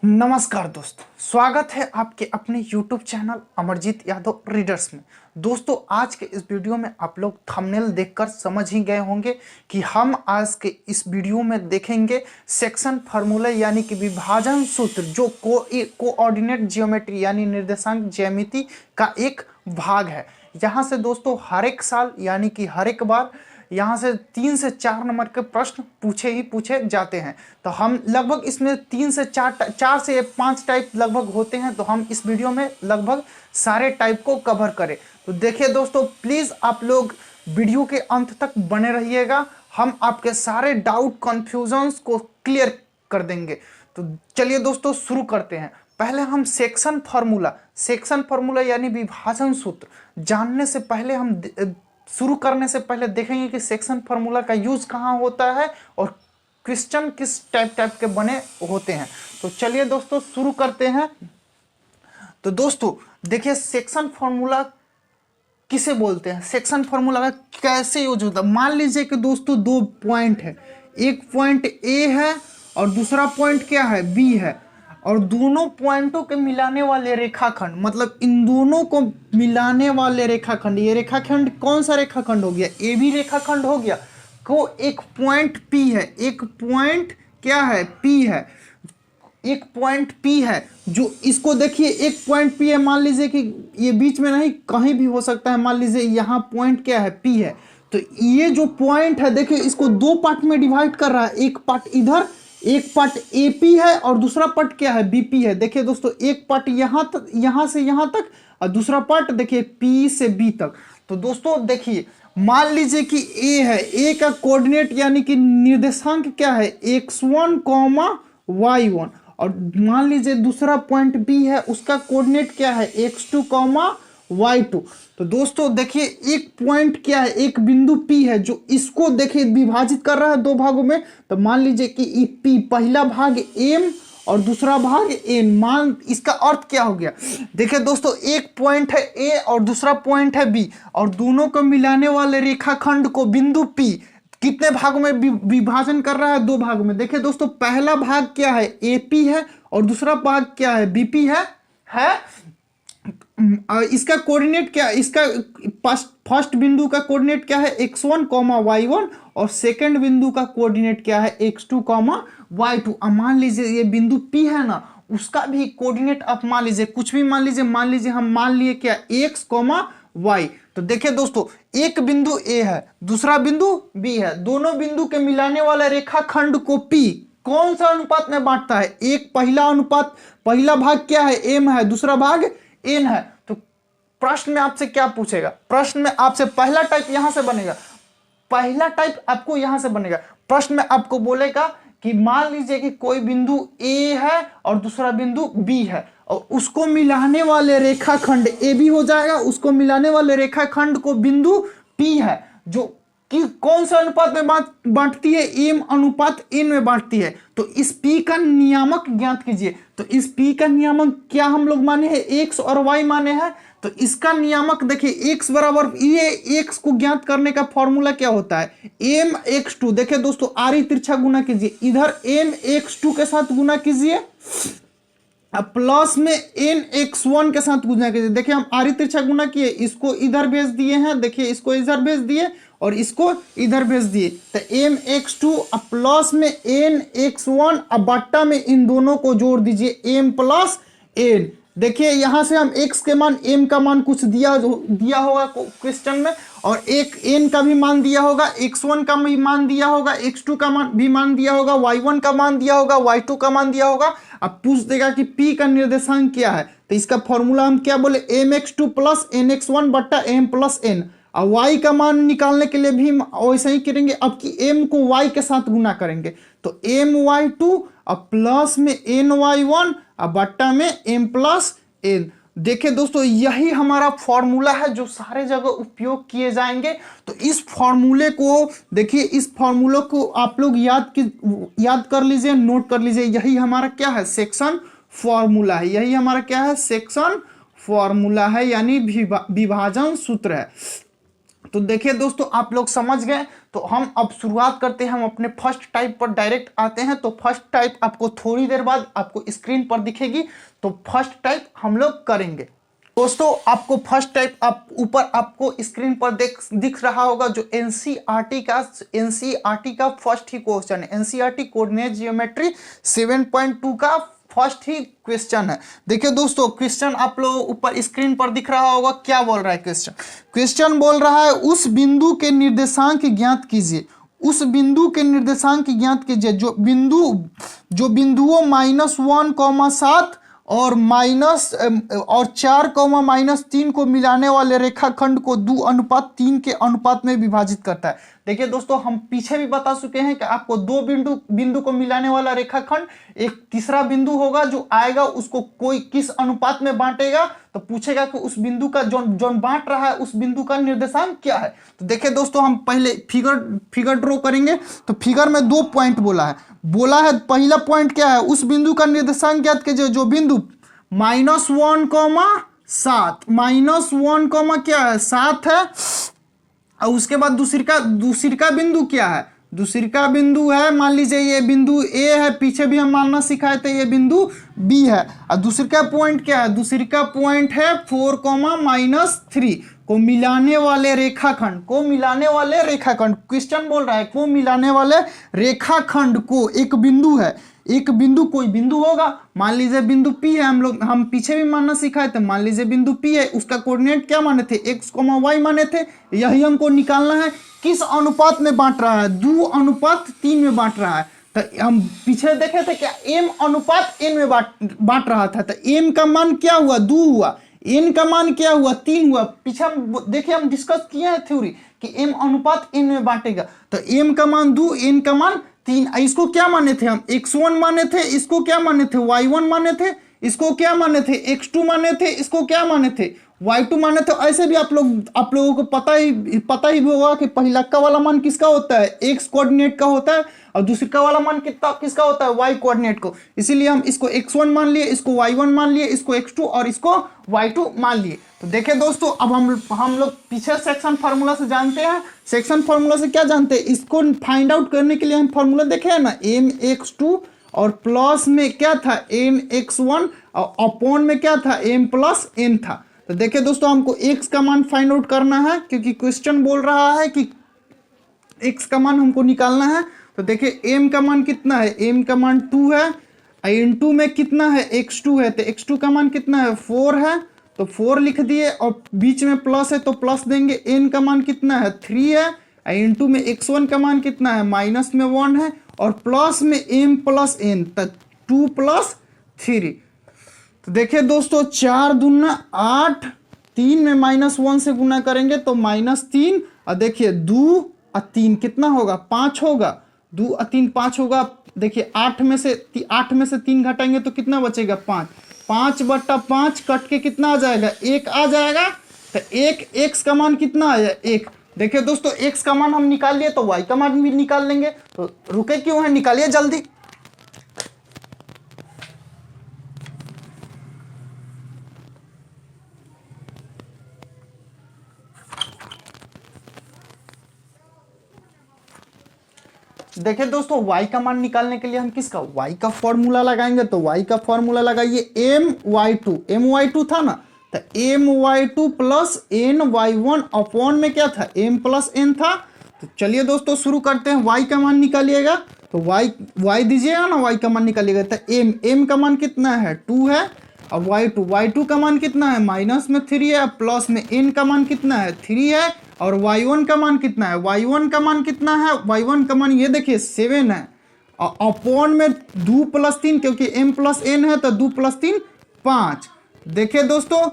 नमस्कार दोस्तों, स्वागत है आपके अपने YouTube channel Amarjeet Yadav readers में। दोस्तों, आज के इस वीडियो में आप लोग थंबनेल देखकर समझ ही गए होंगे कि हम आज के इस वीडियो में देखेंगे सेक्शन फार्मूला यानी कि विभाजन सूत्र, जो कोऑर्डिनेट ज्योमेट्री यानी निर्देशांक ज्यामिति का एक भाग है। यहाँ से दोस्तों हर एक साल यानी कि हर एक बार यहाँ से 3 से 4 नंबर के प्रश्न पूछे जाते हैं। तो हम लगभग इसमें 3 से 4 से 5 टाइप लगभग होते हैं। तो हम इस वीडियो में लगभग सारे टाइप को कवर करें। तो देखिए दोस्तों, प्लीज़ आप लोग वीडियो के अंत तक बने रहिएगा। हम आपके सारे डाउट कन्फ्यूजन्स को क्लियर कर देंगे। तो चलिए दोस्तों शुरू करते हैं। पहले हम सेक्शन फार्मूला यानी विभाजन सूत्र जानने से पहले हम शुरू करने से पहले देखेंगे कि सेक्शन फार्मूला का यूज कहाँ होता है और क्वेश्चन किस टाइप के बने होते हैं। तो चलिए दोस्तों शुरू करते हैं। तो दोस्तों देखिए, सेक्शन फार्मूला किसे बोलते हैं, सेक्शन फार्मूला का कैसे यूज होता है। मान लीजिए कि दोस्तों 2 पॉइंट है, एक पॉइंट ए है और दूसरा पॉइंट क्या है, बी है, और दोनों पॉइंटों के मिलाने वाले रेखाखंड, मतलब इन दोनों को मिलाने वाले रेखाखंड, ये रेखाखंड कौन सा रेखाखंड हो गया, ए बी रेखाखंड हो गया। को एक पॉइंट पी है, एक पॉइंट क्या है, पी है, एक पॉइंट पी है। जो इसको देखिए, एक पॉइंट पी है, मान लीजिए कि ये बीच में नहीं, कहीं भी हो सकता है। मान लीजिए यहाँ पॉइंट क्या है, पी है। तो ये जो पॉइंट है देखिए, इसको 2 पार्ट में डिवाइड कर रहा है। एक पार्ट इधर, एक पार्ट एपी है और दूसरा पार्ट क्या है, बीपी है। देखिए दोस्तों, एक पार्ट यहाँ तक, यहाँ से यहाँ तक, और दूसरा पार्ट देखिए पी से बी तक। तो दोस्तों देखिए, मान लीजिए कि ए है, ए का कोऑर्डिनेट यानी कि निर्देशांक क्या है, x1, y1, और मान लीजिए दूसरा पॉइंट बी है, उसका कोऑर्डिनेट क्या है, x2, y2। तो दोस्तों देखिए, एक पॉइंट क्या है, एक बिंदु P है, जो इसको देखिए विभाजित कर रहा है 2 भागों में। तो मान लीजिए कि P पहला भाग M और दूसरा भाग N। मान इसका अर्थ क्या हो गया, देखिए दोस्तों, एक पॉइंट है A और दूसरा पॉइंट है B, और दोनों को मिलाने वाले रेखाखंड को बिंदु P कितने भागों में विभाजन कर रहा है, 2 भागों में। देखिए दोस्तों, पहला भाग क्या है, AP है, और दूसरा भाग क्या है, BP है। इसका कोऑर्डिनेट क्या, इसका फर्स्ट बिंदु का कोऑर्डिनेट क्या है, x1, y1, और सेकंड बिंदु का कोऑर्डिनेट क्या है, x2, y2। अब मान लीजिए ये बिंदु P है ना, उसका भी कोऑर्डिनेट आप मान लीजिए, कुछ भी मान लीजिए हम मान लिए क्या, x, y। तो देखिए दोस्तों, एक बिंदु A है, दूसरा बिंदु B है, दोनों बिंदु के मिलाने वाला रेखाखंड को P कौन सा अनुपात में बांटता है, एक पहला अनुपात, पहला भाग क्या है, M है, दूसरा भाग N है। तो प्रश्न में आपसे क्या पूछेगा, प्रश्न में आपसे पहला टाइप यहां से बनेगा, पहला टाइप आपको यहां से बनेगा। प्रश्न में आपको बोलेगा कि मान लीजिए कि कोई बिंदु A है और दूसरा बिंदु B है, और उसको मिलाने वाले रेखाखंड A भी हो जाएगा, उसको मिलाने वाले रेखाखंड को बिंदु P है, जो कि कौन सा अनुपात में बांटती है, M अनुपात N में बांटती है। तो इस P का नियामक ज्ञात कीजिए। तो इस P का नियामक क्या हम लोग माने हैं, x और y माने हैं। तो इसका नियामक देखिए, x बराबर, ये x को ज्ञात करने का फॉर्मूला क्या होता है, mx2। देखिए दोस्तों, आरी तिरछा गुना कीजिए, इधर mx2 के साथ गुना कीजिए, प्लस में nx1 के साथ गुना कीजिए। देखिए हम आरी तिरछा गुना किए, इसको इधर भेज दिए हैं, देखिए इसको इधर भेज दिए और इसको इधर भेज दिए। तो mx2 प्लस में nx1, अब बट्टा में इन दोनों को जोड़ दीजिए, m प्लस n। देखिए यहां से हम x के मान, m का मान कुछ दिया होगा क्वेश्चन में, और एक n का भी मान दिया होगा, x1 का भी मान दिया होगा, x2 का भी मान दिया होगा, y1 का मान दिया होगा, y2 का मान दिया होगा। अब पूछ देगा कि p का निर्देशांक क्या है। तो इसका फॉर्मूला हम क्या बोले, mx2 प्लस nx1 बट्टा m प्लस n। और y का मान निकालने के लिए भी वैसे ही करेंगे, अब कि m को y के साथ गुना करेंगे। तो my2 अब प्लस में ny1 अब बट्टा में m प्लस n। देखिए दोस्तों, यही हमारा फॉर्मूला है जो सारे जगह उपयोग किए जाएंगे। तो इस फॉर्मूले को देखिए, इस फॉर्मूले को आप लोग याद कर लीजिए, नोट कर लीजिए। यही हमारा क्या है, सेक्शन फॉर्मूला है। यही हमारा क्या है, सेक्शन फॉर्मूला है, यानी विभाजन सूत्र है। तो देखिए दोस्तों, आप लोग समझ गए। तो हम अब शुरुआत करते हैं, हम अपने फर्स्ट टाइप पर डायरेक्ट आते हैं। तो फर्स्ट टाइप आपको थोड़ी देर बाद आपको स्क्रीन पर दिखेगी। तो फर्स्ट टाइप हम लोग करेंगे दोस्तों। आपको फर्स्ट टाइप आप ऊपर आपको स्क्रीन पर दिख रहा होगा, जो एनसीईआरटी का फर्स्ट ही क्वेश्चन है। एनसीईआरटी कोऑर्डिनेट ज्योमेट्री 7.2 का फर्स्ट ही क्वेश्चन है। देखिए दोस्तों, क्वेश्चन आप लोग ऊपर स्क्रीन पर दिख रहा होगा। क्या बोल रहा है क्वेश्चन? क्वेश्चन बोल रहा है उस बिंदु के निर्देशांक ज्ञात कीजिए। उस बिंदु के निर्देशांक ज्ञात कीजिए जो बिंदुओं -1,7 और -4,-3 को मिलाने वाले रेखाखंड को 2:3 के अनुपात में विभाजित करता है। देखिए दोस्तों, हम पीछे भी बता चुके हैं कि आपको दो बिंदु को मिलाने वाला रेखाखंड, एक तीसरा बिंदु होगा जो आएगा, उसको कोई किस अनुपात में बांटेगा, तो पूछेगा कि उस बिंदु का जो बांट रहा है उस बिंदु का निर्देशांक क्या है। तो देखिए दोस्तों, हम पहले फिगर ड्रॉ करेंगे। तो फिगर में 2 पॉइंट बोला है। पहला पॉइंट क्या है? उस बिंदु का निर्देशांक ज्ञात कीजिए जो बिंदु -1, 7 -1, क्या है? 7 है। और उसके बाद दूसरी का बिंदु क्या है? दूसरी का बिंदु है, मान लीजिए ये बिंदु ए है, पीछे भी हम मानना सिखाए थे, ये बिंदु बी है। और दूसरी का पॉइंट क्या है? दूसरी का पॉइंट है 4, -3 को मिलाने वाले रेखाखंड। क्वेश्चन बोल रहा है को मिलाने वाले रेखाखंड को, एक बिंदु है, एक बिंदु, कोई बिंदु होगा, मान लीजिए बिंदु P है। हम पीछे भी मानना सिखाए थे, मान लीजिए बिंदु P है, उसका कोऑर्डिनेट क्या माने थे? x, y माने थे। यही हमको निकालना है किस अनुपात में बांट रहा है? 2:3 में बांट रहा है। तो हम पीछे देखे थे क्या m अनुपात n में बांट रहा था। तो m का मान क्या हुआ? 2 हुआ। n का मान क्या हुआ? 3 हुआ। पीछे हम देखिए, हम डिस्कस किए हैं थ्योरी कि m अनुपात n में बांटेगा। तो m का मान 2, n का मान 3। इसको क्या माने थे हम? x1 माने थे। इसको क्या माने थे? y1 माने थे। इसको क्या माने थे? x2 माने थे। इसको क्या माने थे? y2 माने थे। ऐसे भी आप लोगों को पता ही होगा कि पहला का वाला मान किसका होता है? x कोऑर्डिनेट का होता है, और दूसरी का वाला मान किसका होता है? y कोऑर्डिनेट को। इसीलिए हम इसको x1 मान लिए, इसको y1 मान लिए, इसको x2 और इसको y2 मान लिए। तो देखिए दोस्तों, अब हम लोग पीछे सेक्शन फार्मूला से जानते हैं। सेक्शन फार्मूला से क्या जानते हैं? इसको फाइंड आउट करने के लिए हम फार्मूला देखे हैं ना, mx2 और प्लस में क्या था? nx1 और अपॉन में क्या था? m+n था। तो देखिए दोस्तों, हमको x का मान फाइंड आउट करना है, क्योंकि क्वेश्चन बोल रहा है कि x का मान हमको निकालना है। तो देखिए m का मान कितना है? m का मान 2 है। n2 में कितना है? x2 है। तो x2 का मान कितना है? 4 है। तो 4 लिख दिए, और बीच में प्लस है तो प्लस देंगे। n का मान कितना है? 3 है। n2 में x1 का मान कितना है? माइनस में 1 है, और प्लस में m+n, तो 2 + 3। तो देखिए दोस्तों, 4 दूना 8, 3 में -1 से गुना करेंगे तो -3, और देखिए 2 और 3 कितना होगा? 5 होगा। 2 और 3 5 होगा। देखिए 8 में से 3 घटाएंगे तो कितना बचेगा? 5। 5/5 कट के कितना आ जाएगा? 1 आ जाएगा। तो 1, x का मान कितना आया? 1। देखिए दोस्तों, x का मान हम निकाल लिए, तो y का मान भी निकाल लेंगे। तो रुके क्यों है? निकालिए जल्दी। देखिए दोस्तों, y का मान निकालने के लिए हम किसका? y का फॉर्मूला लगाएंगे। तो y का फॉर्मूला लगाइए, my2 था ना, तो my2 + ny1 अपॉन में क्या था? m+n था। तो चलिए दोस्तों शुरू करते हैं। y का मान निकालिएगा, तो y दीजिएगा ना, y का मान निकालिएगा। तो m का मान कितना है? 2 है। और y2 का मान कितना है? -3 है। प्लस में n का मान कितना है? 3 है। और y1 का मान कितना है? y1 का मान कितना है? y1 का मान ये देखिए 7 है। और अपॉन में 2 + 3, क्योंकि m+n है, तो 2 + 3 5। देखिए दोस्तों,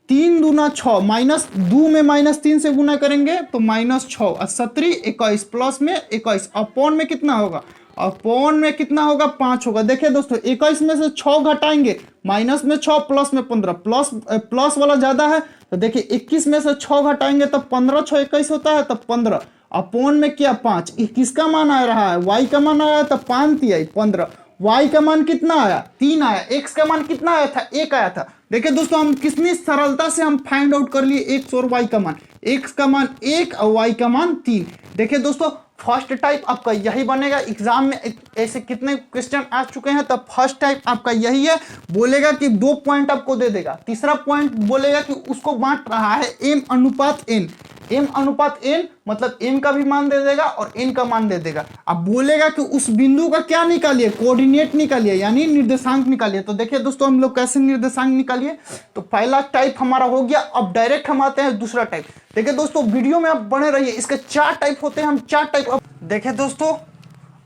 3 दूना 6, -2 में -3 से गुना करेंगे तो -6 और 17 21, प्लस में 21, अपॉन में कितना होगा? अपॉन में कितना होगा? 5 होगा। देखिए दोस्तों, 21 में से 6 घटाएंगे, माइनस में 6, प्लस में 15, प्लस वाला ज्यादा है। तो देखिए 21 में से 6 घटाएंगे तो 15 6 21 होता है, तो 15 अपॉन में क्या? 5। किसका मान आ रहा है? y का मान आया, तो 5 3 15। y का मान कितना आया? 3 आया। x का मान कितना आया था? 1 आया था। देखिए दोस्तों, हम कितनी सरलता से हम फाइंड आउट कर लिए एक्स और वाई का मान। एक्स का मान 1 और वाई का मान 3। देखिए दोस्तों, फर्स्ट टाइप आपका यही बनेगा। एग्जाम में ऐसे कितने क्वेश्चन आ चुके हैं, तब फर्स्ट टाइप आपका यही है। बोलेगा कि 2 पॉइंट आपको दे देगा, तीसरा पॉइंट बोलेगा कि उसको बांट रहा है m अनुपात n। m अनुपात n मतलब m का भी मान दे देगा और n का मान दे देगा। अब बोलेगा कि उस बिंदु का क्या निकालिए, कोऑर्डिनेट निकालिए, यानी निर्देशांक निकालिए। तो देखिए दोस्तों, हम लोग कैसे निर्देशांक निकालिए। तो पहला टाइप हमारा हो गया। अब डायरेक्ट हम आते हैं दूसरा टाइप। देखिए दोस्तों, वीडियो में आप बने रहिए, इसके 4 टाइप होते हैं, हम 4 टाइप। अब देखिए दोस्तों,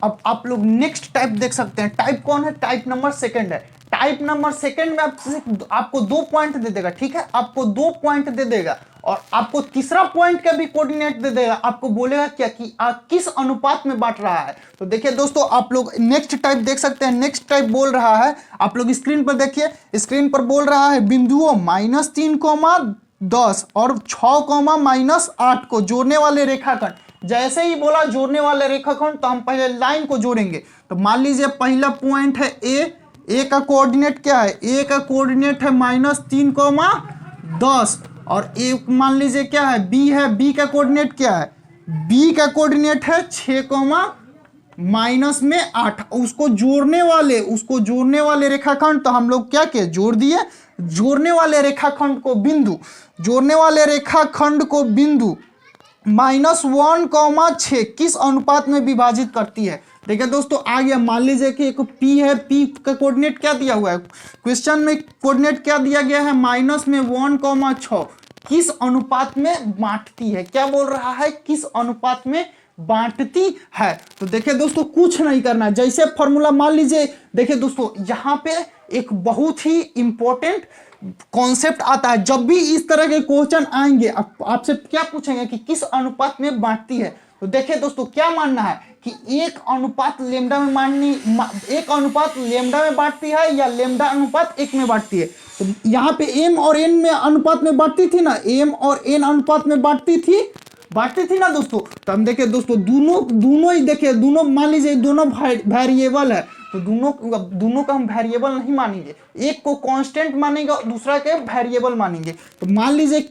अब आप लोग नेक्स्ट टाइप देख सकते हैं। टाइप कौन है? टाइप नंबर सेकंड है। टाइप नंबर सेकंड में आपको 2 पॉइंट दे देगा, ठीक है, आपको 2 पॉइंट दे देगा और आपको तीसरा पॉइंट का भी कोऑर्डिनेट दे देगा। आपको बोलेगा क्या कि किस अनुपात में बांट रहा है। तो देखिए दोस्तों, आप लोग नेक्स्ट टाइप देख सकते हैं। नेक्स्ट टाइप बोल रहा है, आप लोग स्क्रीन पर देखिए, स्क्रीन पर बोल रहा है बिंदुओं -3, 10 और 6, -8 को जोड़ने वाले रेखाखंड। जैसे ही बोला जोड़ने वाले रेखाखंड, तो हम पहले लाइन को जोड़ेंगे। तो मान लीजिए पहला पॉइंट है ए का कोऑर्डिनेट क्या है? ए का कोऑर्डिनेट है -3, 10 और ए मान लीजिए क्या है? बी है। बी का कोऑर्डिनेट क्या है? बी का कोऑर्डिनेट है 6, -8। उसको जोड़ने वाले रेखाखंड, तो हम लोग क्या किए? जोड़ दिए। जोड़ने वाले रेखाखंड को बिंदु -1, 6 किस अनुपात में विभाजित करती है? देखिए दोस्तों, आ गया। मान लीजिए कि एक P है। P का कोऑर्डिनेट क्या दिया हुआ है? क्वेश्चन में कोऑर्डिनेट क्या दिया गया है? -1, 6 किस अनुपात में बांटती है? क्या बोल रहा है? किस अनुपात में बांटती है। तो देखिए दोस्तों, कुछ नहीं करना, जैसे फॉर्मूला मान लीजिए। देखिए दोस्तों, यहाँ पे एक बहुत ही इंपॉर्टेंट कॉन्सेप्ट आता है। जब भी इस तरह के क्वेश्चन आएंगे, आपसे क्या पूछेंगे कि किस अनुपात में बांटती है। तो देखिए दोस्तों, क्या मानना है कि एक अनुपात लेमडा में बांटती है या लेमडा अनुपात 1 में बांटती है। तो यहाँ पे m और n में अनुपात में बांटती थी ना, m और n अनुपात में बांटती थी ना दोस्तों। तो हम देखिए दोस्तों, दोनों ही देखिए, दोनों मान लीजिए दोनों वेरिएबल है, तो दोनों का हम वेरिएबल नहीं मानेंगे। एक को कांस्टेंट मानेंगे और दूसरा के वेरिएबल मानेंगे। तो मान लीजिए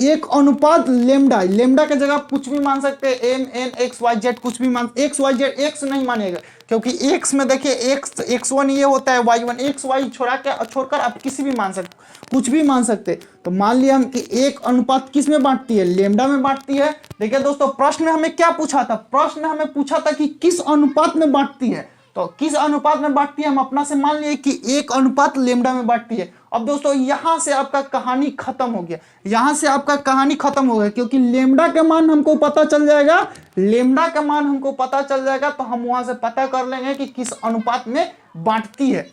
एक अनुपात लेमडा के जगह कुछ भी मान सकते हैं, m n x y z कुछ भी मान। x y z x नहीं मानेगा, क्योंकि x में देखिए x1 ये होता है, y1 x y छोड़कर आप किसी भी मान सकते, कुछ भी मान सकते। तो मान लिया हम कि एक अनुपात किस में बांटती है? लेमडा में बांटती है। देखिए दोस्तों, प्रश्न हमें क्या पूछा था? प्रश्न हमें पूछा था कि किस अनुपात में बांटती है। तो किस अनुपात में बांटती है, हम अपना से मान लिए कि 1 अनुपात लेमडा में बांटती है। अब दोस्तों, यहां से आपका कहानी खत्म हो गया। क्योंकि लेमडा का मान हमको पता चल जाएगा। तो हम वहां से पता कर लेंगे कि किस अनुपात में बांटती है।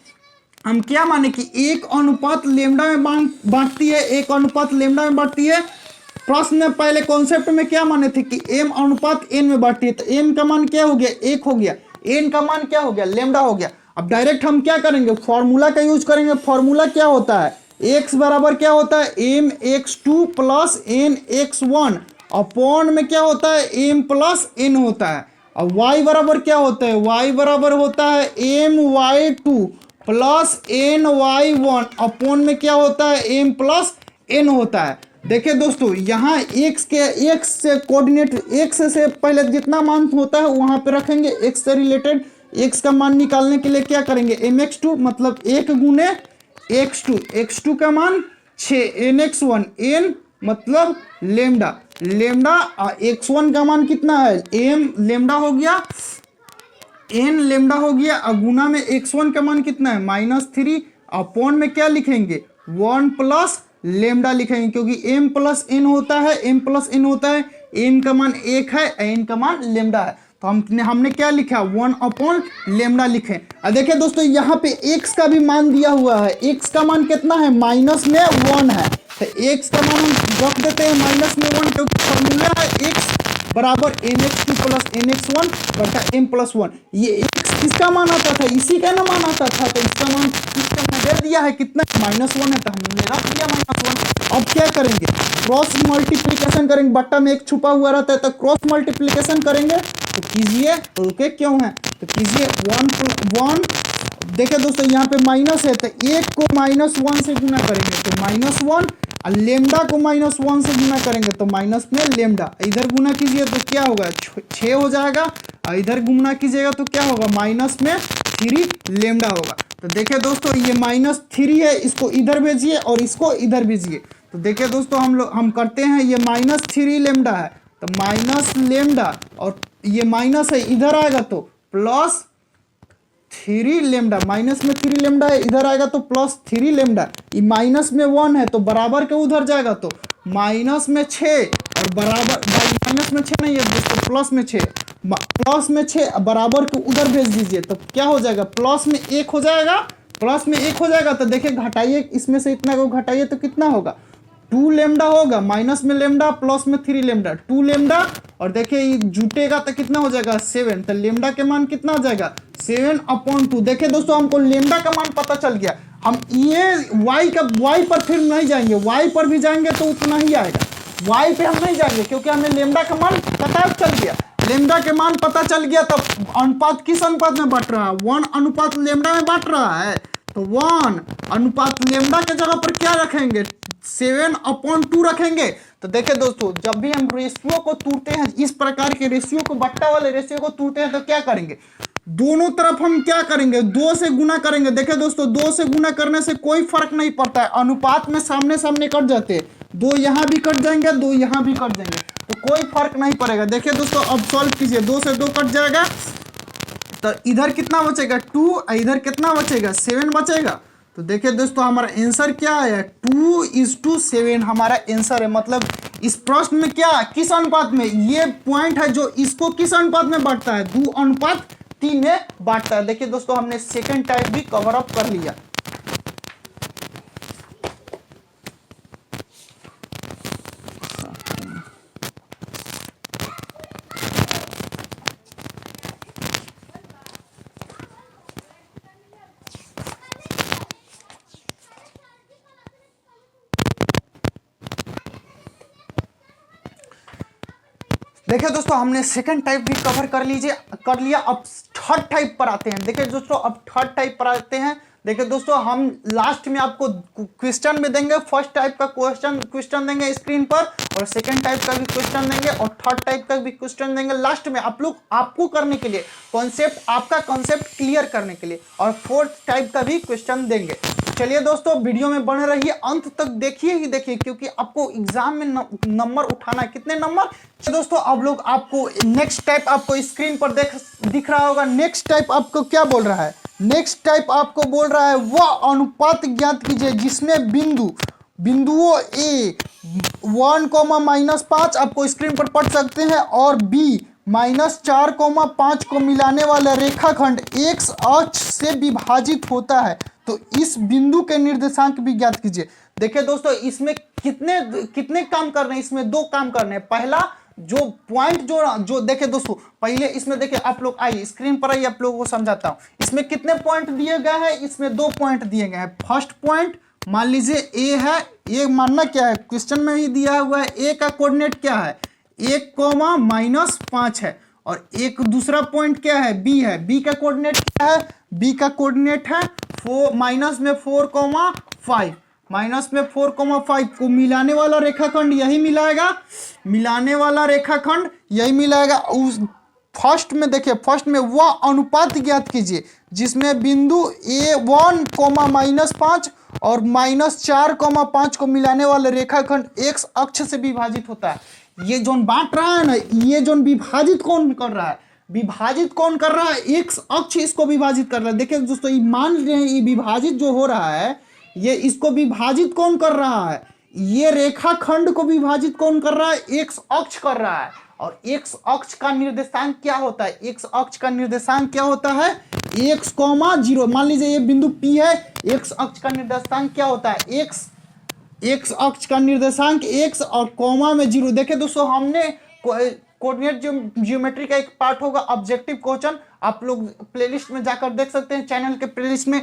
हम क्या माने कि 1 अनुपात लेमडा में बांटती है, 1 अनुपात लेमडा में बांटती है। प्रश्न में पहले कॉन्सेप्ट में क्या माने थे कि m अनुपात n में बांटती है। तो m का मान क्या हो गया? 1 हो गया। n का मान क्या हो गया? लेमडा हो गया। अब डायरेक्ट हम क्या करेंगे? फॉर्मूला का यूज करेंगे। फॉर्मूला क्या होता है? x बराबर क्या होता है? mx2 + nx1 अपॉन में क्या होता है? m + n होता है। अब y बराबर क्या होता है? y बराबर होता है my2 + ny1 अपॉन में क्या होता है? m + n होता है। देखिए दोस्तों, यहाँ x से कोऑर्डिनेट, x से पहले जितना मान होता है वहां पे रखेंगे। x से रिलेटेड x का मान निकालने के लिए क्या करेंगे? mx2 मतलब 1 गुने x2 का मान 6, nx1 n मतलब लेमडा x1 का मान कितना है? m लेमडा हो गया, n लेमडा हो गया। गुना में x1 का मान कितना है? -3 अपॉन में क्या लिखेंगे? 1 + लेमडा लिखेंगे, क्योंकि m + n होता है। m का मान 1 है, n का मान लेमडा है। तो हमने क्या लिखा? 1 अपॉन लेमडा लिखे। अब देखिए दोस्तों, यहाँ पे x का भी मान दिया हुआ है। x का मान कितना है? -1 है। तो x का मान हम रख देते हैं -1, क्योंकि फॉर्मूला है x बराबर nx2 + nx1 बटा m + 1। ये x किसका मान आता था? इसी का ना मान आता था। तो इसका मान दे दिया है कितना? -1 है, तो हमने रख दिया -1। अब क्या करेंगे? क्रॉस मल्टीप्लिकेशन करेंगे। बट्टा में 1 छुपा हुआ रहता है, तो क्रॉस मल्टीप्लिकेशन करेंगे। तो कीजिए, रुके क्यों है? तो कीजिए 1 देखिए दोस्तों यहाँ पे माइनस है तो एक को -1 से गुना करेंगे तो -1 और लेमडा को -1 से गुना करेंगे तो माइनस में लेमडा। इधर गुना कीजिए तो क्या होगा 6 हो जाएगा और इधर गुना कीजिएगा तो क्या होगा माइनस में 3 लेमडा होगा। तो देखिए दोस्तों ये -3 है, इसको इधर भेजिए और इसको इधर भेजिए। तो देखिए दोस्तों हम करते हैं, ये -3 लेमडा है तो माइनस लेमडा और ये माइनस है इधर आएगा तो प्लस 3 लेमडा, माइनस में 3 लेमडा है इधर आएगा तो +3 लेमडा। ये माइनस में 1 है तो बराबर के उधर जाएगा तो माइनस में 6 और बराबर माइनस में 6 नहीं है दोस्तों प्लस में 6 बराबर के उधर भेज दीजिए तो क्या हो जाएगा प्लस में 1 हो जाएगा, प्लस में 1 हो जाएगा। तो देखिए घटाइए, इसमें से इतना को घटाइए तो कितना होगा 2 लेमडा होगा, माइनस में लेमडा प्लस में 3 लेमडा 2 लेमडा और देखिए ये जुटेगा तो कितना हो जाएगा 7। तो लेमडा के मान कितना हो जाएगा 7/2। देखिए दोस्तों हमको लेमडा का मान पता चल गया। हम ये y पर फिर नहीं जाएंगे, y पर भी जाएंगे तो उतना ही आएगा, y पे हम नहीं जाएंगे क्योंकि हमें लेमडा का मान पता चल गया। लेमडा के मान पता चल गया तो अनुपात किस अनुपात में बांट रहा है 1 अनुपात लेमडा में बांट रहा है तो 1 अनुपात लेमडा के जगह पर क्या रखेंगे 7/2 रखेंगे। तो देखिए दोस्तों जब भी हम रेशियो को तोड़ते हैं, इस प्रकार के रेशियो को बट्टा वाले रेशियो को तोड़ते हैं तो क्या करेंगे दोनों तरफ हम क्या करेंगे 2 से गुना करेंगे। देखिए दोस्तों 2 से गुना करने से कोई फर्क नहीं पड़ता है, अनुपात में सामने सामने कट जाते हैं, 2 यहाँ भी कट जाएंगे 2 यहाँ भी कट जाएंगे तो कोई फर्क नहीं पड़ेगा। देखिए दोस्तों अब सॉल्व कीजिए, 2 से 2 कट जाएगा तो इधर कितना बचेगा 2, इधर कितना बचेगा 7 बचेगा। तो देखिए दोस्तों हमारा आंसर क्या है 2:7 हमारा आंसर है। मतलब इस प्रश्न में क्या किस अनुपात में, ये पॉइंट है जो इसको किस अनुपात में बांटता है 2:3 में बांटता है। देखिए दोस्तों हमने सेकंड टाइप भी कवर अप कर लिया। देखिए दोस्तों हमने सेकंड टाइप भी कवर कर लिया। अब थर्ड टाइप पर आते हैं। देखिए दोस्तों अब थर्ड टाइप पर आते हैं। देखिए दोस्तों हम लास्ट में आपको क्वेश्चन में देंगे, फर्स्ट टाइप का क्वेश्चन देंगे स्क्रीन पर और सेकंड टाइप का भी क्वेश्चन देंगे और थर्ड टाइप का भी क्वेश्चन देंगे लास्ट में आपको करने के लिए आपका कॉन्सेप्ट क्लियर करने के लिए, और फोर्थ टाइप का भी क्वेश्चन देंगे। चलिए दोस्तों वीडियो में बने रहिए, अंत तक देखिए क्योंकि आपको एग्जाम में नंबर उठाना है। कितने नंबर दोस्तों अब लोग आपको नेक्स्ट टाइप आपको स्क्रीन पर दिख रहा होगा। नेक्स्ट टाइप आपको क्या बोल रहा है, नेक्स्ट टाइप आपको बोल रहा है वह अनुपात ज्ञात कीजिए जिसमें बिंदुओं ए 1,-5 आपको स्क्रीन पर पढ़ सकते हैं और बी -4,5 को मिलाने वाला रेखाखंड x अक्ष से विभाजित होता है तो इस बिंदु के निर्देशांक भी ज्ञात कीजिए। देखिए दोस्तों इसमें कितने काम करने हैं, इसमें 2 काम करने हैं। पहला जो पॉइंट जो देखिए दोस्तों पहले इसमें देखिए आप लोग आइए स्क्रीन पर आइए, आप लोगों को समझाता हूं। इसमें कितने पॉइंट दिए गए हैं, इसमें 2 पॉइंट दिए गए हैं। फर्स्ट पॉइंट मान लीजिए ए है, ये मानना क्या है क्वेश्चन में ही दिया हुआ है। ए का कोऑर्डिनेट क्या है 1,-5 है और एक दूसरा पॉइंट क्या है बी है। बी का कोऑर्डिनेट क्या है, बी का कोऑर्डिनेट है -4,5 को मिलाने वाला रेखाखंड यही मिलाएगा। उस फर्स्ट में देखिए, फर्स्ट में वह अनुपात ज्ञात कीजिए जिसमें बिंदु A1, -5 और -4,5 को मिलाने वाला रेखाखंड x अक्ष से विभाजित होता है। ये जो बांट रहा है ना, ये जो विभाजित कौन कर रहा है, x अक्ष इसको विभाजित कर रहा है। देखिए दोस्तों ये मान रहे हैं, ये विभाजित जो हो रहा है ये इसको विभाजित कौन कर रहा है, ये रेखाखंड को विभाजित कौन कर रहा है, x अक्ष कर रहा है। और x अक्ष का निर्देशांक क्या होता है, x अक्ष का निर्देशांक क्या होता है x, 0। मान लीजिए ये बिंदु P है, x अक्ष का निर्देशांक क्या होता है x अक्ष का निर्देशांक x और कॉमा में 0। देखिए दोस्तों हमने कोऑर्डिनेट ज्योमेट्री का एक पार्ट होगा ऑब्जेक्टिव क्वेश्चन, आप लोग प्लेलिस्ट में जाकर देख सकते हैं, चैनल के प्लेलिस्ट में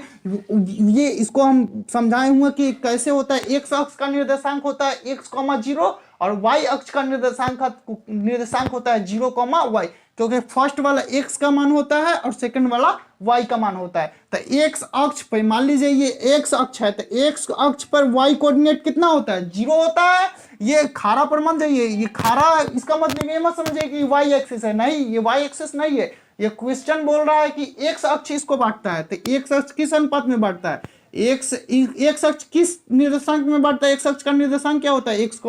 ये इसको हम समझाए हुए कि कैसे होता है। x अक्ष का निर्देशांक होता है x, 0 और y अक्ष का निर्देशांक होता है 0, y। क्योंकि फर्स्ट वाला x का मान होता है और सेकंड वाला y का मान होता है। तो x अक्ष पर मान लीजिए ये x अक्ष है, तो x अक्ष पर y कोऑर्डिनेट कितना होता है, 0 होता है। ये खारा पर मत जाइए, ये खारा इसका मतलब ये मत समझिए कि y एक्सिस है, नहीं, ये y एक्सिस नहीं है। ये क्वेश्चन बोल रहा है कि x अक्ष इसको बांटता है, तो x अक्ष किस अनुपात में बांटता है, x अक्ष किस निर्देशांक में बांटता है, x अक्ष का निर्देशांक क्या होता है, x,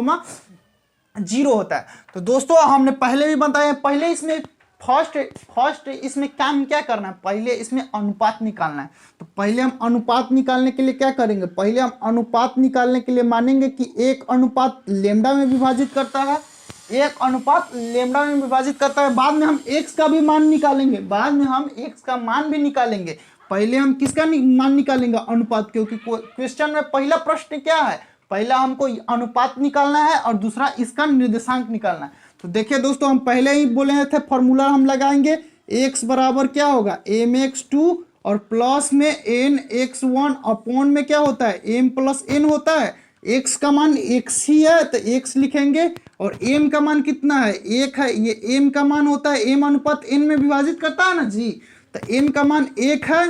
0 होता है। तो दोस्तों हमने पहले भी बताया, पहले इसमें फर्स्ट इसमें काम क्या करना है, पहले इसमें अनुपात निकालना है। तो पहले हम अनुपात निकालने के लिए क्या करेंगे, पहले हम अनुपात निकालने के लिए मानेंगे कि एक अनुपात लेमडा में विभाजित करता है, एक अनुपात लेमडा में विभाजित करता है। बाद में हम x का भी मान निकालेंगे, बाद में हम x का मान भी निकालेंगे। पहले हम किसका मान निकालेंगे, अनुपात, क्योंकि क्वेश्चन में पहला प्रश्न क्या है, पहला हमको अनुपात निकालना है और दूसरा इसका निर्देशांक निकालना है। तो देखिए दोस्तों हम पहले ही बोले थे फॉर्मूला हम लगाएंगे, x बराबर क्या होगा mx2 और प्लस में nx1 अपॉन में क्या होता है m प्लस n होता है। x का मान x ही है तो x लिखेंगे और m का मान कितना है 1 है, ये m का मान होता है m अनुपात n में विभाजित करता है ना जी। तो m का मान 1 है,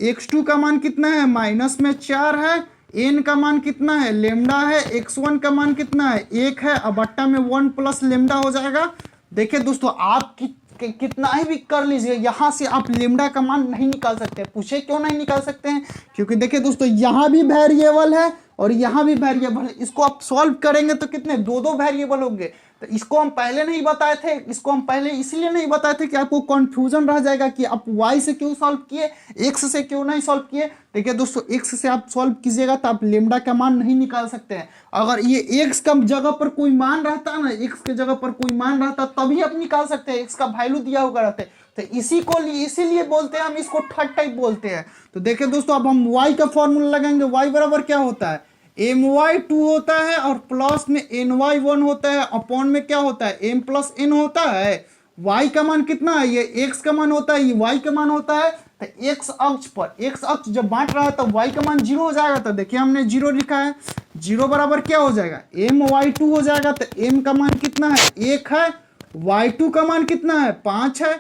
x2 का मान कितना है माइनस में 4 है, n का मान कितना है लेमडा है, x1 का मान कितना है 1 है, अब बट्टा में 1 प्लस लेमडा हो जाएगा। देखिए दोस्तों आप कितना ही भी कर लीजिए, यहाँ से आप लेमडा का मान नहीं निकाल सकते। पूछे क्यों नहीं निकाल सकते हैं, क्योंकि देखिए दोस्तों यहाँ भी वेरिएबल है और यहाँ भी वेरिएबल है। इसको आप सॉल्व करेंगे तो कितने दो वेरिएबल होंगे। तो इसको हम पहले नहीं बताए थे, इसको हम पहले इसलिए नहीं बताए थे कि आपको कंफ्यूजन रह जाएगा कि आप y से क्यों सॉल्व किए, x से क्यों नहीं सॉल्व किए। देखिए दोस्तों x से आप सॉल्व कीजिएगा तो आप लेमडा का मान नहीं निकाल सकते हैं। अगर ये x का जगह पर कोई मान रहता है ना, x के जगह पर कोई मान रहता तभी आप निकाल सकते हैं, x का वैल्यू दिया होगा रहते। तो इसीलिए बोलते हैं हम इसको थर्ड टाइप बोलते हैं। तो देखिए दोस्तों अब हम y का फॉर्मूला लगाएंगे, y बराबर क्या होता है my2 होता है और प्लस में ny1 होता है, अपॉन में क्या होता है m प्लस n होता है। y का मान कितना है, ये x का मान होता है, ये y का मान होता है। तो x अक्ष पर x अक्ष जब बांट रहा है तो y का मान 0 हो जाएगा। तो देखिए हमने 0 लिखा है, 0 बराबर क्या हो जाएगा my2 हो जाएगा। तो m का मान कितना है 1 है, y2 का मान कितना है 5 है,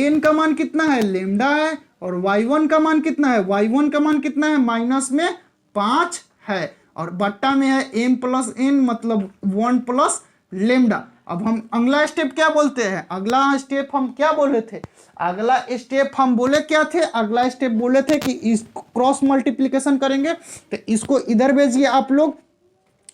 n का मान कितना है लेमडा है और y1 का मान कितना है, y1 का मान कितना है माइनस में 5 है और बट्टा में है m प्लस n मतलब 1 प्लस लेमडा। अब हम अगला स्टेप क्या बोलते हैं, अगला स्टेप हम क्या बोले थे, अगला स्टेप हम बोले क्या थे, अगला स्टेप बोले थे कि इस क्रॉस मल्टीप्लिकेशन करेंगे। तो इसको इधर भेजिए आप लोग,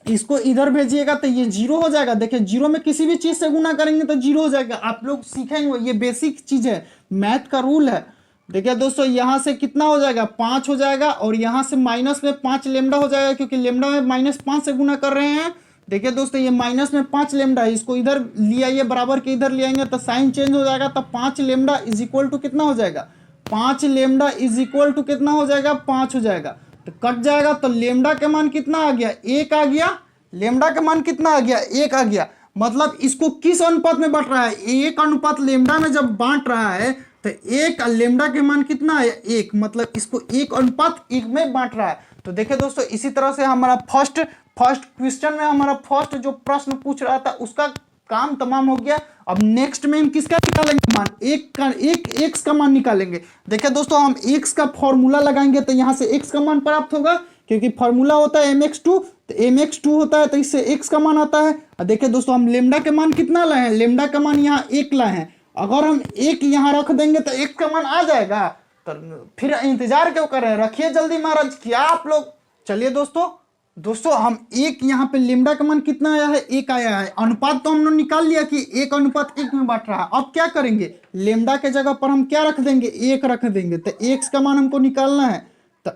इसको इधर भेजिएगा तो ये 0 हो जाएगा। देखिए 0 में किसी भी चीज से गुना करेंगे तो 0 हो जाएगा। आप लोग सीखेंगे, ये बेसिक चीज है, मैथ का रूल है। देखिए दोस्तों यहाँ से कितना हो जाएगा 5 हो जाएगा और यहाँ से माइनस में 5 लेमडा हो जाएगा, क्योंकि लेमडा में -5 से गुना कर रहे हैं। देखिए दोस्तों ये माइनस में 5 लेमडा है, इसको इधर ले आइए, बराबर के इधर ले आएंगे तो साइन चेंज हो जाएगा। तो 5 लेमडा इज इक्वल टू कितना हो जाएगा, 5 लेमडा इज इक्वल टू कितना हो जाएगा 5 हो जाएगा। तो कट जाएगा तो लेमडा का मान कितना आ गया 1 आ गया, लेमडा का मान कितना आ गया 1 आ गया। मतलब इसको किस अनुपात में बांट रहा है, 1 अनुपात लेमडा में जब बांट रहा है तो 1 लेमडा के मान कितना है 1, मतलब इसको 1 अनुपात 1 में बांट रहा है। तो देखिए दोस्तों इसी तरह से हमारा फर्स्ट क्वेश्चन में हमारा फर्स्ट जो प्रश्न पूछ रहा था उसका काम तमाम हो गया। अब नेक्स्ट में हम किसका निकालेंगे मान, एक x का मान निकालेंगे। देखिए दोस्तों हम x का फॉर्मूला लगाएंगे तो यहाँ से x का मान प्राप्त होगा, क्योंकि फॉर्मूला होता है mx2, तो mx2 होता है तो इससे x का मान आता है। और देखिए दोस्तों हम लेमडा के मान कितना लाए हैं, लेमडा का मान यहाँ 1 लाए हैं। अगर हम 1 यहाँ रख देंगे तो x का मान आ जाएगा, तो फिर इंतजार क्यों कर रहे हैं, रखिए जल्दी महाराज क्या आप लोग। चलिए दोस्तों हम 1 यहाँ पे लेमडा का मान कितना आया है 1 आया है। अनुपात तो हमने निकाल लिया कि 1 अनुपात 1 में बांट रहा है। अब क्या करेंगे, लेमडा के जगह पर हम क्या रख देंगे 1 रख देंगे। तो x का मान हमको निकालना है, तो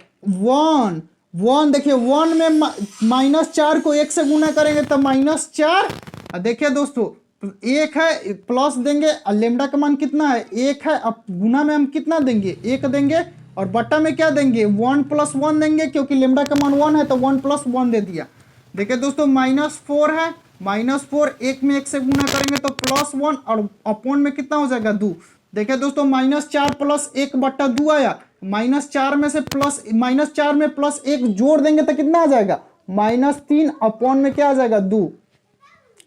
1 देखिए 1 में -4 को 1 से गुना करेंगे तो -4। देखिए दोस्तों 1 है प्लस देंगे, लेमडा का मान कितना है 1 है। अब गुना में हम कितना देंगे 1 देंगे और बट्टा में क्या देंगे 1 + 1 देंगे, क्योंकि लेमडा का मान 1 है तो 1 + 1 दे दिया। देखिए दोस्तों -4 है, -4 1 में 1 से गुना करेंगे तो +1 और अपॉन में कितना हो जाएगा 2। देखिए दोस्तों -4 + 1 बट्टा 2 आया, -4 में से -4 में +1 जोड़ देंगे तो कितना आ जाएगा -3 अपॉन में क्या आ जाएगा 2।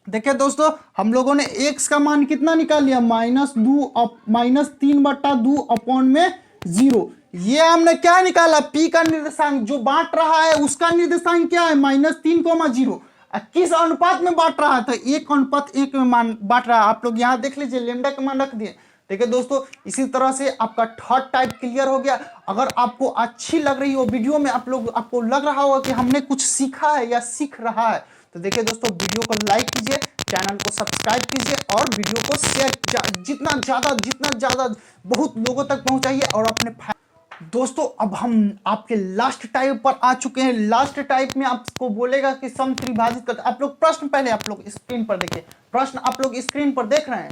देखिए दोस्तों, हम लोगों ने x का मान कितना निकाल लिया, -2/2/0। ये हमने क्या निकाला, p का निर्देशांक जो बांट रहा है उसका निर्देशांक क्या है, -3,0। किस अनुपात में बांट रहा है, तो 1:1 में मान बांट रहा है। आप लोग यहाँ देख लीजिए, लेमडा का मान रख दिए। देखिए दोस्तों, इसी तरह से आपका थर्ड टाइप क्लियर हो गया। अगर आपको अच्छी लग रही हो वीडियो में, आपको लग रहा होगा कि हमने कुछ सीखा है या सीख रहा है, तो देखिए दोस्तों, वीडियो को लाइक कीजिए, चैनल को सब्सक्राइब कीजिए और वीडियो को शेयर जितना ज़्यादा बहुत लोगों तक पहुंचाइए और अपने दोस्तों अब हम आपके लास्ट टाइप पर आ चुके हैं। लास्ट टाइप में आपको बोलेगा कि सम त्रिभाजित करते। आप लोग प्रश्न पहले आप लोग स्क्रीन पर देखिए, प्रश्न आप लोग स्क्रीन पर देख रहे हैं।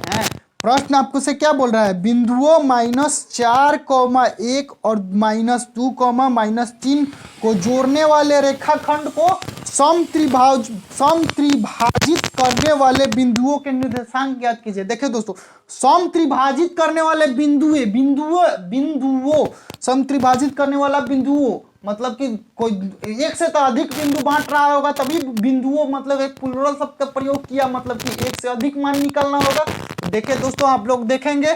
प्रश्न आपको से क्या बोल रहा है, बिंदुओं -4,1 और -2, -3 को जोड़ने वाले रेखाखंड को समत्रिभाजित करने वाले बिंदुओं के निर्देशांक ज्ञात कीजिए। देखिए दोस्तों, समत्रिभाजित करने वाले बिंदुओं समत्रिभाजित करने वाला बिंदुओं मतलब कि कोई एक से तो अधिक बिंदु बांट रहा होगा, तभी बिंदुओं मतलब एक प्लूरल शब्द का प्रयोग किया, मतलब कि एक से अधिक मान निकालना होगा। तो देखिए दोस्तों, आप लोग देखेंगे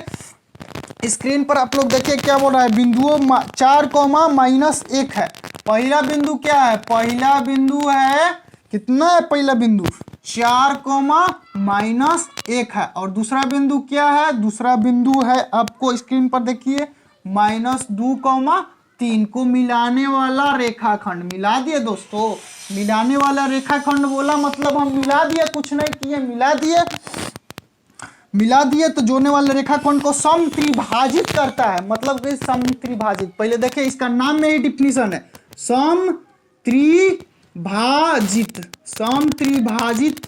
स्क्रीन पर, आप लोग देखिए क्या बोल रहा है, बिंदुओं 4,-1 है। पहला बिंदु क्या है, पहला बिंदु है कितना है, पहला बिंदु 4,-1 है। और दूसरा बिंदु क्या है, दूसरा बिंदु है आपको स्क्रीन पर देखिए -2,3 को मिलाने वाला रेखाखंड। मिला दिए दोस्तों, मिलाने वाला रेखाखंड बोला मतलब हम मिला दिए, कुछ नहीं किए, मिला दिए तो जोड़ने वाले रेखाखंड को समत्रिभाजित करता है। मतलब कि समत्रिभाजित, पहले देखिए इसका नाम में ही डिफिनीशन है, समत्रिभाजित।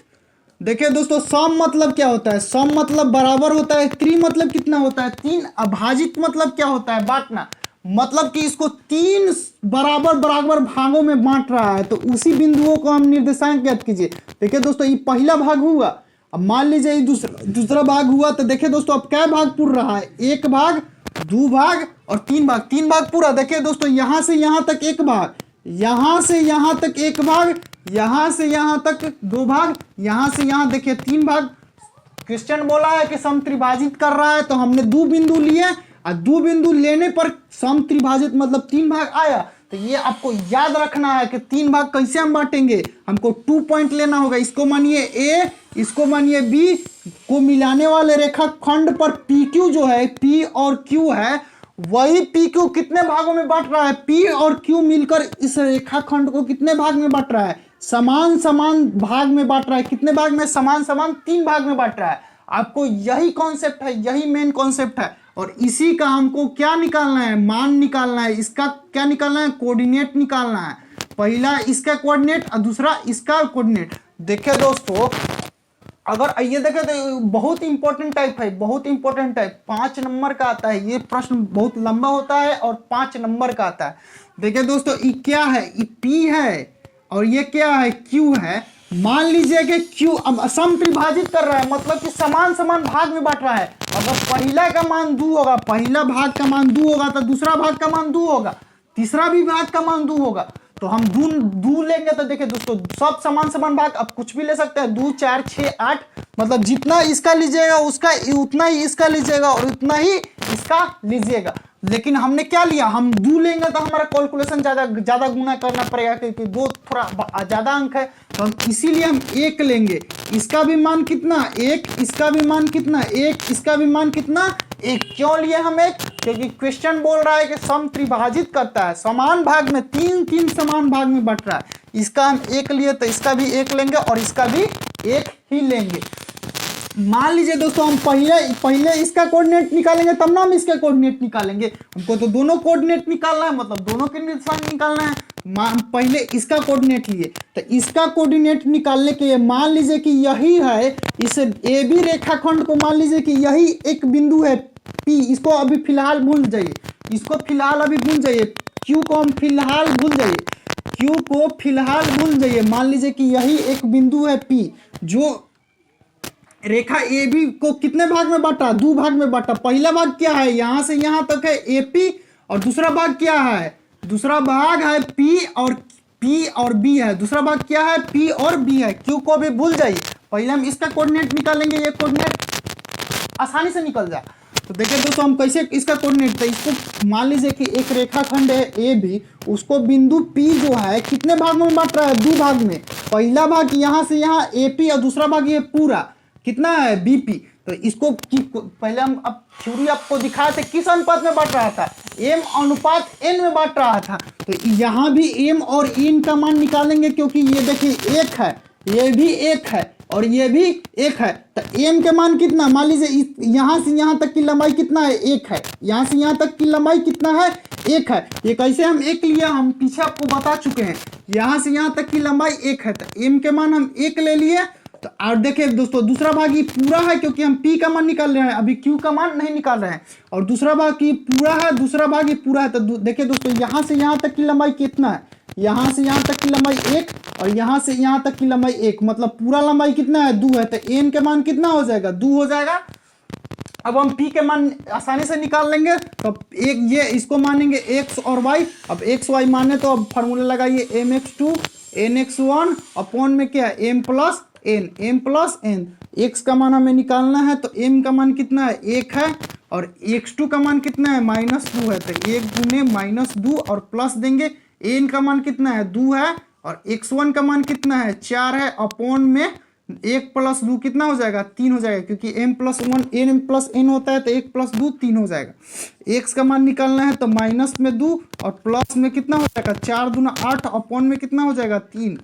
देखिए दोस्तों, सम मतलब क्या होता है, सम मतलब बराबर होता है, त्रि मतलब कितना होता है 3, अभाजित मतलब क्या होता है, बांटना। मतलब कि इसको 3 बराबर भागों में बांट रहा है, तो उसी बिंदुओं को हम निर्देशांक ज्ञात कीजिए। देखिए दोस्तों, ये पहला भाग हुआ, अब मान लीजिए ये दूसरा भाग हुआ, तो देखिए दोस्तों अब क्या भाग पूर रहा है, 1 भाग, 2 भाग और 3 भाग, 3 भाग पूरा। देखिए दोस्तों, यहां से यहां तक 1 भाग, यहां से यहां तक 1 भाग, यहां से यहां तक 2 भाग, यहां से यहां देखिए 3 भाग। क्वेश्चन बोला है कि समत्रिभाजित कर रहा है, तो हमने 2 बिंदु लिए और 2 बिंदु लेने पर समत्रिभाजित मतलब 3 भाग आया। तो ये आपको याद रखना है कि 3 भाग कैसे हम बांटेंगे, हमको 2 पॉइंट लेना होगा। इसको मानिए ए, इसको मानिए बी, को मिलाने वाले रेखाखंड पर पी क्यू जो है, पी और क्यू है, वही पी क्यू कितने भागों में बांट रहा है, पी और क्यू मिलकर इस रेखाखंड को कितने भाग में बांट रहा है, समान समान भाग में बांट रहा है। कितने भाग में, समान समान 3 भाग में बांट रहा है। आपको यही कॉन्सेप्ट है, यही मेन कॉन्सेप्ट है, और इसी का हमको क्या निकालना है, मान निकालना है। इसका क्या निकालना है, कोऑर्डिनेट निकालना है। पहला इसका कोऑर्डिनेट और दूसरा इसका कोऑर्डिनेट। देखिए दोस्तों, अगर ये देखें तो बहुत इंपॉर्टेंट टाइप है, बहुत इंपॉर्टेंट टाइप, 5 नंबर का आता है ये प्रश्न, बहुत लंबा होता है और 5 नंबर का आता है। देखिए दोस्तों, ये क्या है, ये पी है और ये क्या है, क्यू है। मान लीजिए कि क्यू समत्रिभाजित कर रहा है, मतलब कि समान समान भाग में बांट रहा है। अगर पहला का मान 2 होगा, पहला भाग का मान 2 होगा, तो दूसरा भाग का मान 2 होगा, तीसरा भी भाग का मान 2 होगा। तो हम 2 लेंगे, तो देखिए दोस्तों सब समान समान भाग, अब कुछ भी ले सकते हैं, 2, 4, 6, 8, मतलब जितना इसका लीजिएगा उसका उतना ही इसका लीजिएगा और उतना ही इसका लीजिएगा। लेकिन हमने क्या लिया, हम 2 लेंगे तो हमारा कैलकुलेशन ज्यादा गुना करना पड़ेगा, क्योंकि 2 थोड़ा ज्यादा अंक है, तो हम इसीलिए हम 1 लेंगे। इसका भी मान कितना 1, इसका भी मान कितना 1, इसका भी मान कितना 1। क्यों लिए हम 1, क्योंकि क्वेश्चन बोल रहा है कि समत्रिभाजित करता है, समान भाग में 3 समान भाग में बट रहा है। इसका हम 1 लिए तो इसका भी 1 लेंगे और इसका भी 1 ही लेंगे। मान लीजिए दोस्तों, हम पहले इसका कोऑर्डिनेट निकालेंगे तब ना हम इसका कोऑर्डिनेट निकालेंगे। हमको तो दोनों कोऑर्डिनेट निकालना है, मतलब दोनों के निर्देशांक निकालना है। पहले इसका कोऑर्डिनेट लिए, तो इसका कोऑर्डिनेट निकालने के लिए मान लीजिए कि यही है, इस ए बी रेखाखंड को मान लीजिए कि यही एक बिंदु है पी। इसको अभी फिलहाल भूल जाइए, इसको फिलहाल अभी भूल जाइए, क्यू को हम फिलहाल भूल जाइए, क्यू को फिलहाल भूल जाइए। मान लीजिए कि यही एक बिंदु है पी, जो रेखा ए बी को कितने भाग में बांटा, 2 भाग में बांटा। पहला भाग क्या है, यहां से यहां तक है ए पी, और दूसरा भाग क्या है, दूसरा भाग है पी और बी है। दूसरा भाग क्या है, पी और बी है। क्यू को भी भूल जाइए, पहले हम इसका कोऑर्डिनेट निकालेंगे, ये कोऑर्डिनेट आसानी से निकल जाए। तो देखिए दोस्तों हम कैसे इसका कोऑर्डिनेट, तो इसको मान लीजिए कि एक रेखाखंड है ए बी, उसको बिंदु पी जो है कितने भाग में बांट रहा है, 2 भाग में। पहला भाग यहाँ से यहाँ ए पी और दूसरा भाग ये पूरा कितना है बी पी। तो इसको पहले हम अब थ्योरी आपको दिखाए थे किस अनुपात में बांट रहा था, एम अनुपात एन में बांट रहा था। तो यहाँ भी एम और एन का मान निकालेंगे, क्योंकि ये देखिए एक है, ये भी एक है और ये भी एक है। तो एम के मान कितना, मान लीजिए यहाँ से यहाँ तक की लंबाई कितना है, एक है। यहाँ से यहाँ तक की लंबाई कितना है, एक है। ये कैसे हम एक लिया, हम पीछे आपको बता चुके हैं। यहाँ से यहाँ तक की लंबाई एक है, तो एम के मान हम एक ले लिए। तो और देखिए दोस्तों दूसरा भाग ये पूरा है, क्योंकि हम पी का मान निकाल रहे हैं, अभी क्यू का मान नहीं निकाल रहे हैं। और दूसरा भाग ये पूरा है, दूसरा भाग ये पूरा है। तो देखिए दोस्तों यहाँ से यहाँ तक की लंबाई कितना है, यहाँ से यहाँ तक की लंबाई एक और यहाँ से यहाँ तक की लंबाई एक, मतलब पूरा लंबाई कितना है, 2 है। तो एन के मान कितना हो जाएगा, 2 हो जाएगा। अब हम पी के मान आसानी से निकाल लेंगे। तो एक ये इसको मानेंगे एक्स और वाई। अब एक्स वाई माने तो अब फार्मूला लगाइए, m x two n x one upon में क्या है, m plus n, m plus n. X का मान हमें निकालना है, तो एम का मान कितना है, 1 है और एक्स टू का मान कितना है, -2 है। तो 1 गुने -2 और प्लस देंगे, एन का मान कितना है, 2 है और x1 का मान कितना है, 4 है। अपॉन में 1 + 2 कितना हो जाएगा, 3 हो जाएगा, क्योंकि m + 1 n + n होता है। तो 1 + 2 3 हो जाएगा। x का मान निकालना है, तो माइनस में 2 और प्लस में कितना हो जाएगा, 4 दूना 8 अपॉन में कितना हो जाएगा, 3।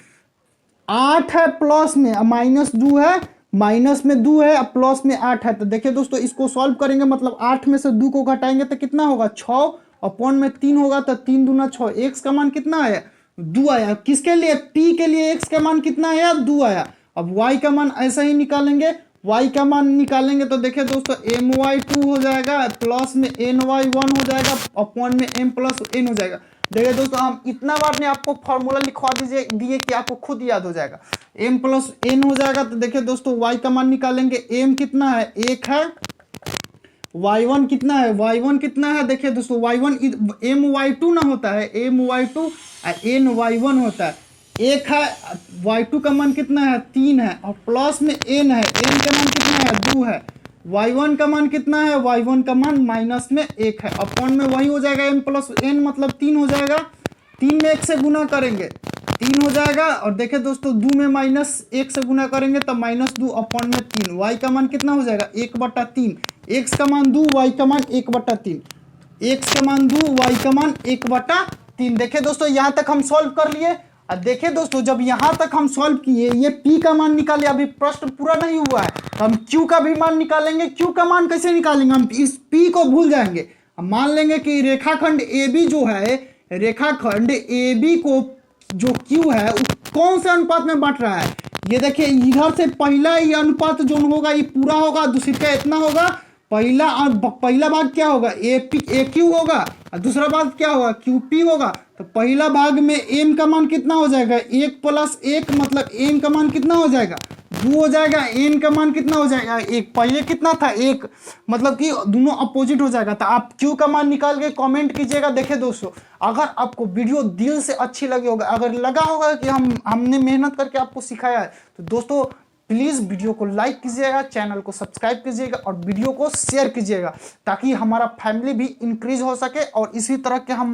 8 है प्लस में, -2 है, माइनस में 2 है, प्लस में 8 है। तो देखिए दोस्तों इसको सॉल्व करेंगे, मतलब 8 में से 2 को घटाएंगे तो कितना होगा, 6 अपॉन में 3 होगा। तो 3 दूना 6, एक्स का मान कितना आया, 2 आया। किसके लिए, पी के लिए एक्स का मान कितना आया, 2 आया। अब वाई का मान ऐसा ही निकालेंगे, वाई का मान निकालेंगे तो देखिए दोस्तों my2 हो जाएगा, प्लस में ny1 हो जाएगा, अपॉन में m + n हो जाएगा। देखिए दोस्तों हम इतना बार ने आपको फॉर्मूला लिखवा दिए कि आपको खुद याद हो जाएगा, m + n हो जाएगा। तो देखिए दोस्तों y का मान निकालेंगे, m कितना है, 1 है, y1 कितना है, y1 कितना है, देखिए दोस्तों y1 my2 ना होता है, my2 ny1 होता है, 1 है। y2 का मान कितना है, 3 है और प्लस में n है, n का मान कितना है, 2 है। y1 का मान कितना है, y1 का मान माइनस में 1 है, अपॉन में वही हो जाएगा m + n, मतलब 3 हो जाएगा। 3 में 1 से गुना करेंगे 3 हो जाएगा। और देखिए दोस्तों 2 में -1 से गुना करेंगे तो -2 अपॉन में 3। y का मान कितना हो जाएगा, 1/3। x का मान 2, y का मान 1/3। x का मान 2, y का मान 1/3। देखिए दोस्तों यहाँ तक हम सॉल्व कर लिए। अब देखिए दोस्तों जब यहाँ तक हम सॉल्व किए, ये p का मान निकाले, अभी प्रश्न पूरा नहीं हुआ है, हम q का भी मान निकालेंगे। q का मान कैसे निकालेंगे, हम इस p को भूल जाएंगे। हम मान लेंगे कि रेखाखंड AB जो है, रेखाखंड AB को जो q है कौन से अनुपात में बांट रहा है। ये देखिए इधर से पहला ये अनुपात जो होगा ये पूरा होगा, दूसरी का इतना होगा। पहला भाग क्या होगा, AQ होगा और दूसरा भाग क्या होगा, QP होगा। तो पहला भाग में m का मान कितना हो जाएगा, 1 + 1, मतलब m का मान कितना हो जाएगा, 2 हो जाएगा। n का मान कितना हो जाएगा, 1। पहले कितना था, 1, मतलब कि दोनों अपोजिट हो जाएगा। तो आप q का मान निकाल के कमेंट कीजिएगा। देखिए दोस्तों अगर आपको वीडियो दिल से अच्छी लगी होगा, अगर लगा होगा कि हमने मेहनत करके आपको सिखाया है, तो दोस्तों प्लीज़ वीडियो को लाइक कीजिएगा, चैनल को सब्सक्राइब कीजिएगा और वीडियो को शेयर कीजिएगा, ताकि हमारा फैमिली भी इंक्रीज हो सके और इसी तरह के हम